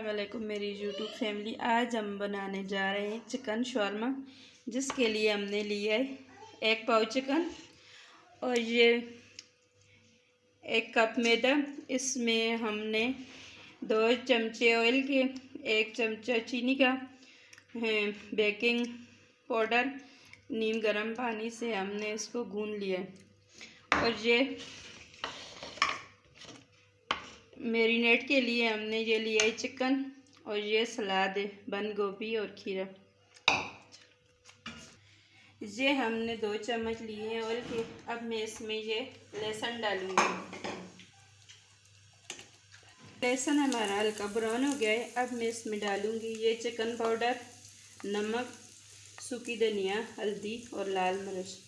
अस्सलाम वालेकुम मेरी यूट्यूब फैमिली। आज हम बनाने जा रहे हैं चिकन शॉर्मा, जिसके लिए हमने लिया है 1 पाव चिकन और ये 1 कप मैदा। इसमें हमने 2 चमचे ऑयल के, 1 चमचा चीनी का, बेकिंग पाउडर, नीम गर्म पानी से हमने इसको गूंद लिया है। और ये मैरिनेट के लिए हमने ये लिया है चिकन, और ये सलाद है बंद गोभी और खीरा। ये हमने 2 चम्मच लिए हैं ऑयल के। अब मैं इसमें ये लहसुन डालूंगी। लहसुन हमारा हल्का ब्राउन हो गया है। अब मैं इसमें डालूंगी ये चिकन पाउडर, नमक, सूखी धनिया, हल्दी और लाल मिर्च।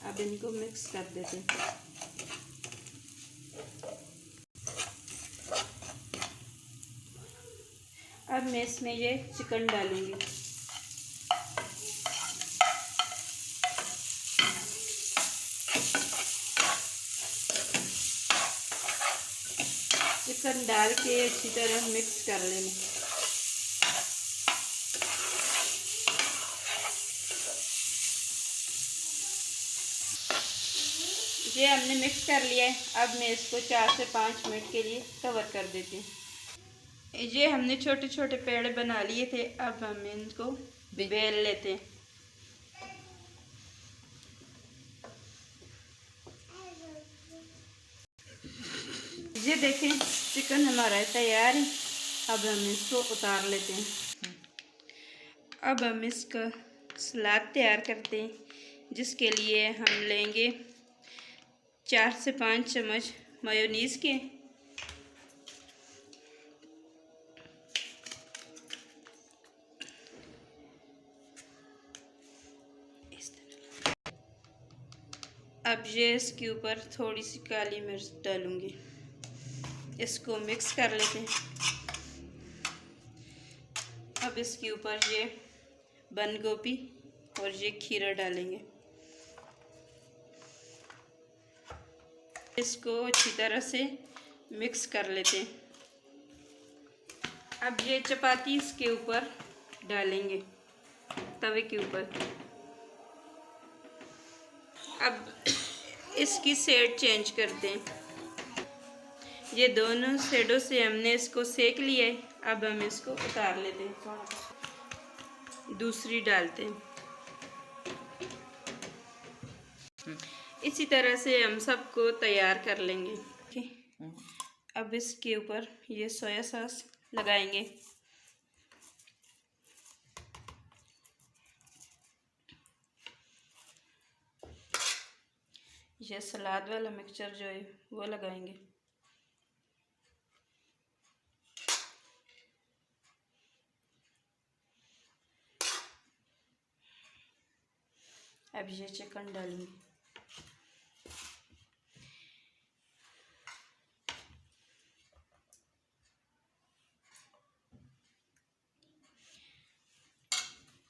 अब इनको मिक्स कर देते हैं। अब मैं इसमें ये चिकन डालूंगी। चिकन डाल के अच्छी तरह मिक्स कर लेना। ये हमने मिक्स कर लिया है। अब मैं इसको 4 से 5 मिनट के लिए कवर कर देती हूँ। ये हमने छोटे छोटे पेड़े बना लिए थे। अब हम इनको बेल लेते हैं। ये देखें, चिकन हमारा तैयार है। अब हम इसको उतार लेते हैं। अब हम इसका सलाद तैयार करते हैं, जिसके लिए हम लेंगे 4 से 5 चम्मच मेयोनीज़ के, अब ये इसके ऊपर थोड़ी सी काली मिर्च डालूंगी। इसको मिक्स कर लेते हैं। अब इसके ऊपर ये बंद गोभी और ये खीरा डालेंगे। इसको अच्छी तरह से मिक्स कर लेते हैं। अब ये चपाती इसके ऊपर डालेंगे, तवे के ऊपर। अब इसकी साइड चेंज कर दें। ये दोनों साइडों से हमने इसको सेक लिया है। अब हम इसको उतार लेते हैं, दूसरी डालते हैं। इसी तरह से हम सबको तैयार कर लेंगे। अब इसके ऊपर ये सोया सॉस लगाएंगे। ये सलाद वाला मिक्सचर जो है वो लगाएंगे। अब ये चिकन डालूंगी।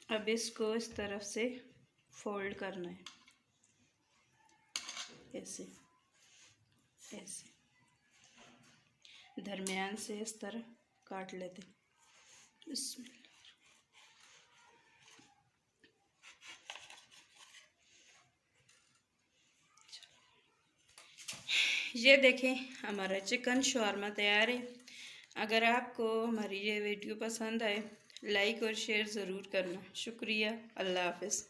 अब इसको इस तरफ से फोल्ड करना है, ऐसे ऐसे दरमियान से इस तरह काट लेते। ये देखें, हमारा चिकन शॉर्मा तैयार है। अगर आपको हमारी ये वीडियो पसंद आए, लाइक और शेयर ज़रूर करना। शुक्रिया। अल्लाह हाफ़िज़।